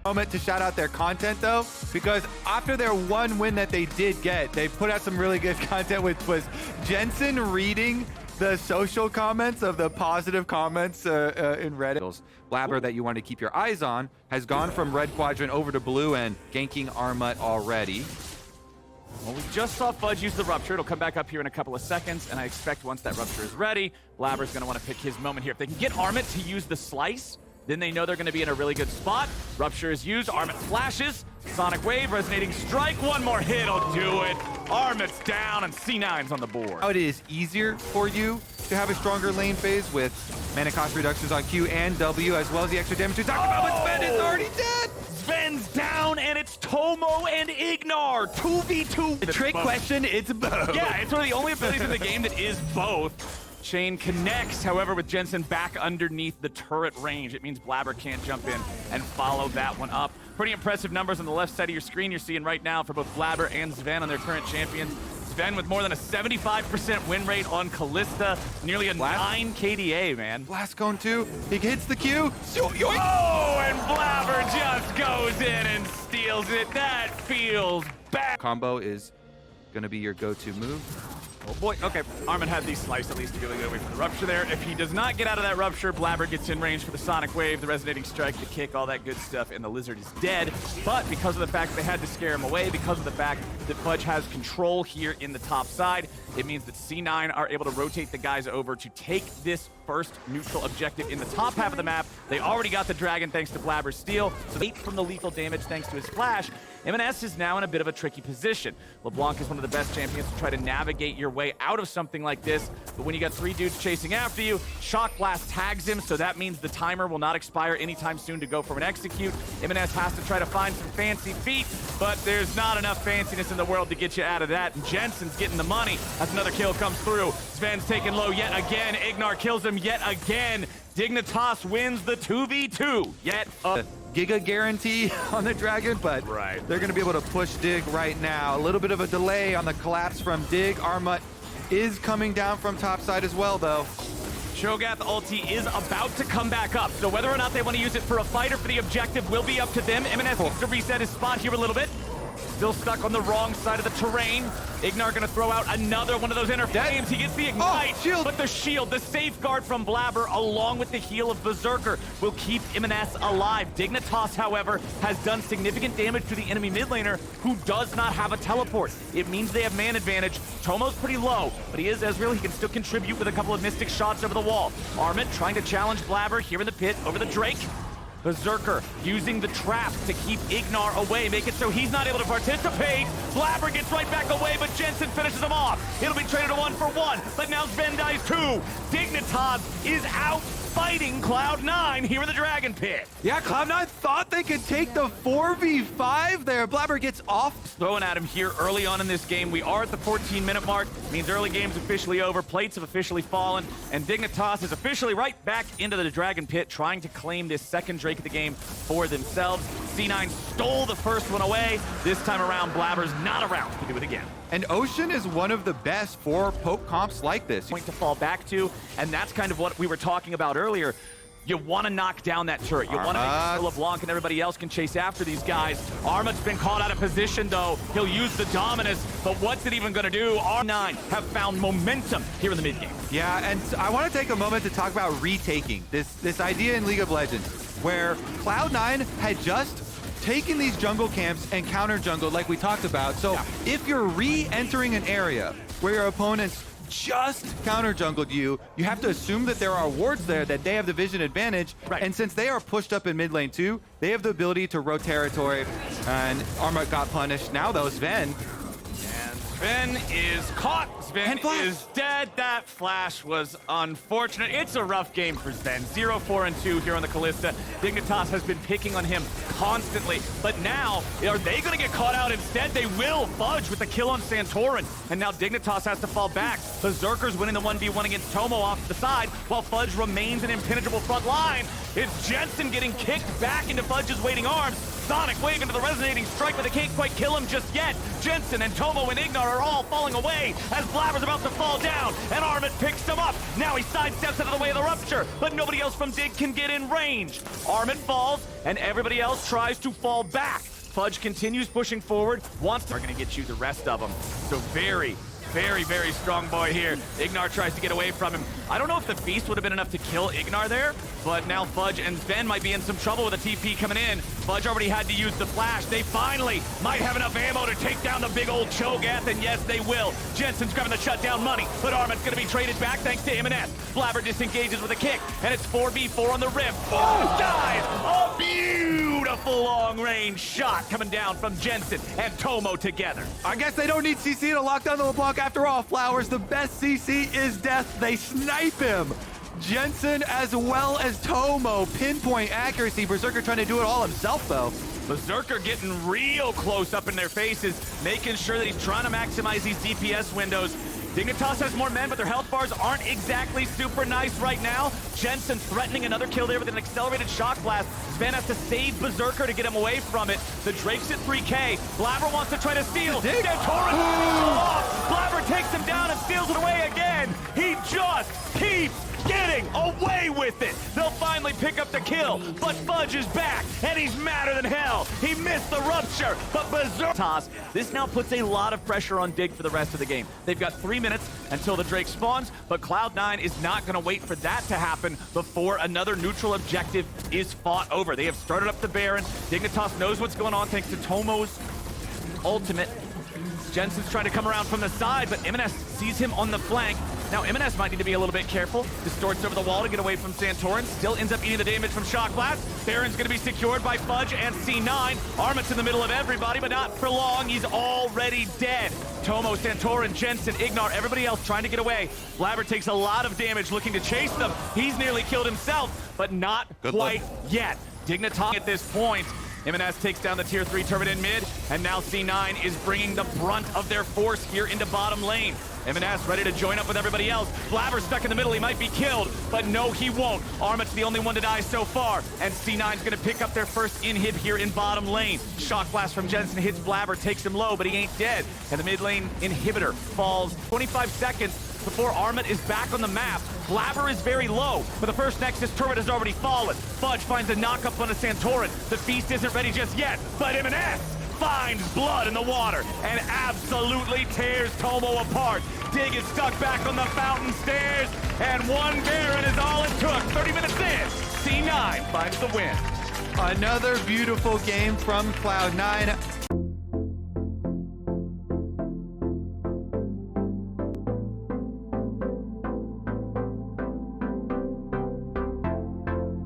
Moment to shout out their content though, because after their one win that they did get, they put out some really good content, which was Jensen reading the social comments of the positive comments in Reddit. Blaber that you want to keep your eyes on has gone from red quadrant over to blue and ganking Armut already. Well, we just saw Fudge use the Rupture. It'll come back up here in a couple of seconds, and I expect once that Rupture is ready, Blaber's going to want to pick his moment here. If they can get Armut to use the Slice, then they know they're going to be in a really good spot. Rupture is used, Armut flashes, Sonic Wave, Resonating Strike, one more hit will do it. Armut's down, and C9's on the board. It is easier for you to have a stronger lane phase with mana cost reductions on Q and W, as well as the extra damage we talked about, but Zven is already dead! Zven's down, and it's Tomo and Ignar, 2v2. The trick question, it's both. Yeah, it's one of the only abilities in the game that is both. Chain connects, however, with Jensen back underneath the turret range. It means Blaber can't jump in and follow that one up. Pretty impressive numbers on the left side of your screen you're seeing right now for both Blaber and Zven on their current champions. Zven with more than a 75% win rate on Kalista, nearly a 9 KDA, man. Blast Cone 2, he hits the Q. Oh, and Blaber just goes in and steals it. That feels bad. Combo is gonna be your go-to move. Oh boy, okay. Armut had the Slice at least to be able to get away from the Rupture there. If he does not get out of that Rupture, Blaber gets in range for the Sonic Wave, the Resonating Strike, the kick, all that good stuff, and the Lizard is dead. But because of the fact they had to scare him away, because of the fact that Fudge has control here in the top side, it means that C9 are able to rotate the guys over to take this first neutral objective in the top half of the map. They already got the Dragon thanks to Blaber's steal, so they from the lethal damage thanks to his flash. Emenes is now in a bit of a tricky position. Leblanc is one of the best champions to try to navigate your way out of something like this, but when you got 3 dudes chasing after you, Shock Blast tags him, so that means the timer will not expire anytime soon to go for an execute. Emenes has to try to find some fancy feet, but there's not enough fanciness in the world to get you out of that, and Jensen's getting the money as another kill comes through. Sven's taken low yet again. Ignar kills him yet again. Dignitas wins the 2v2 yet Giga guarantee on the Dragon, but they're going to be able to push Dig right now. A little bit of a delay on the collapse from Dig. Armut is coming down from top side as well, though. Chogath ulti is about to come back up, so whether or not they want to use it for a fight or for the objective will be up to them. Emenes needs to reset his spot here a little bit. Still stuck on the wrong side of the terrain. Ignar gonna throw out another one of those inner flames. He gets the ignite, shield. But the shield, the safeguard from Blaber, along with the heal of Berserker, will keep Emenes alive. Dignitas, however, has done significant damage to the enemy mid laner, who does not have a teleport. It means they have man advantage. Tomo's pretty low, but he is Ezreal. He can still contribute with a couple of mystic shots over the wall. Armut trying to challenge Blaber here in the pit over the Drake. Berserker using the trap to keep Ignar away, make it so he's not able to participate. Blaber gets right back away, but Jensen finishes him off. It'll be traded a 1-for-1, but now Zven dies too. Dignitas is out fighting Cloud9 here in the Dragon Pit. Yeah, Cloud9 thought they could take the 4v5 there. Blaber gets off. Throwing at him here early on in this game. We are at the 14-minute mark. Means early game's officially over. Plates have officially fallen. And Dignitas is officially right back into the Dragon Pit, trying to claim this second Drake of the game for themselves. C9 stole the first one away. This time around, Blaber's not around to do it again. And Ocean is one of the best for poke comps like this. Point to fall back to, and that's kind of what we were talking about earlier. You want to knock down that turret. You want to make sure Leblanc and everybody else can chase after these guys. Armut's been caught out of position, though. He'll use the Dominus, but what's it even going to do? R9 have found momentum here in the mid-game. Yeah, and I want to take a moment to talk about retaking. This idea in League of Legends, where Cloud9 had just taken these jungle camps and counter jungle like we talked about. So if you're re-entering an area where your opponents just counter jungled you, you have to assume that there are wards there, that they have the vision advantage. And since they are pushed up in mid lane too, they have the ability to roam territory. And Armut got punished. Now though, Zven. And Zven is caught. Zven is dead. That flash was unfortunate. It's a rough game for Zven. 0-4-2 here on the Kalista. Dignitas has been picking on him constantly. But now, are they going to get caught out instead? They will. Fudge with the kill on Santorin. And now Dignitas has to fall back. Berserker's winning the 1v1 against Tomo off to the side, while Fudge remains an impenetrable front line. It's Jensen getting kicked back into Fudge's waiting arms. Sonic Wave into the resonating strike, but they can't quite kill him just yet. Jensen and Tomo and Ignar are all falling away as Blaber's about to fall down, and Armut picks him up. Now he sidesteps out of the way of the rupture, but nobody else from Dig can get in range. Armut falls, and everybody else tries to fall back. Fudge continues pushing forward, are gonna get you the rest of them. So very strong boy here. Ignar tries to get away from him. I don't know if the Feast would have been enough to kill Ignar there, but now Fudge and Zven might be in some trouble with a TP coming in. Fudge already had to use the flash. They finally might have enough ammo to take down the big old Chogath, and yes, they will. Jensen's grabbing the shutdown money, but Armut's gonna be traded back thanks to Emenes. Blaber disengages with a kick, and it's 4v4 on the Rift. Oh, dies! A beautiful long-range shot coming down from Jensen and Tomo together. I guess they don't need CC to lock down the Leblanc after all, Flowers. The best CC is death. They snipe him. Jensen as well as Tomo. Pinpoint accuracy. Berserker trying to do it all himself, though. Berserker getting real close up in their faces, making sure that he's trying to maximize these DPS windows. Dignitas has more men, but their health bars aren't exactly super nice right now. Jensen threatening another kill there with an accelerated shock blast. Zven has to save Berserker to get him away from it. The Drake's at 3K. Blaber wants to try to steal. Santorin off. Blaber takes him down and steals it away again. He just keeps getting away with it. They'll finally pick up the kill, but Fudge is back, and he's madder than hell. He missed the rupture, but Berserker toss. This now puts a lot of pressure on Dig for the rest of the game. They've got 3 minutes until the Drake spawns, but Cloud9 is not going to wait for that to happen before another neutral objective is fought over. They have started up the Baron. Dignitas knows what's going on thanks to Tomo's ultimate. Jensen's trying to come around from the side, but Emenes sees him on the flank. Now, Emenes might need to be a little bit careful. Distorts over the wall to get away from Santorin. Still ends up eating the damage from Shock Blast. Baron's going to be secured by Fudge and C9. Armut's in the middle of everybody, but not for long. He's already dead. Tomo, Santorin, Jensen, Ignar, everybody else trying to get away. Blaber takes a lot of damage looking to chase them. He's nearly killed himself, but not quite yet. Dignitas at this point. Emenes takes down the tier 3 turret in mid, and now C9 is bringing the brunt of their force here into bottom lane. Emenes ready to join up with everybody else. Blaber stuck in the middle, he might be killed, but no, he won't. Armut's the only one to die so far, and C9's gonna pick up their first inhib here in bottom lane. Shock blast from Jensen hits Blaber, takes him low, but he ain't dead. And the mid lane inhibitor falls 25 seconds before Armut is back on the map. Blaber is very low, but the first Nexus turret has already fallen. Fudge finds a knock-up on a Santorin. The Feast isn't ready just yet, but Emenes finds blood in the water and absolutely tears Tomo apart. Dig is stuck back on the fountain stairs, and one Baron is all it took. 30 minutes in, C9 finds the win. Another beautiful game from Cloud9.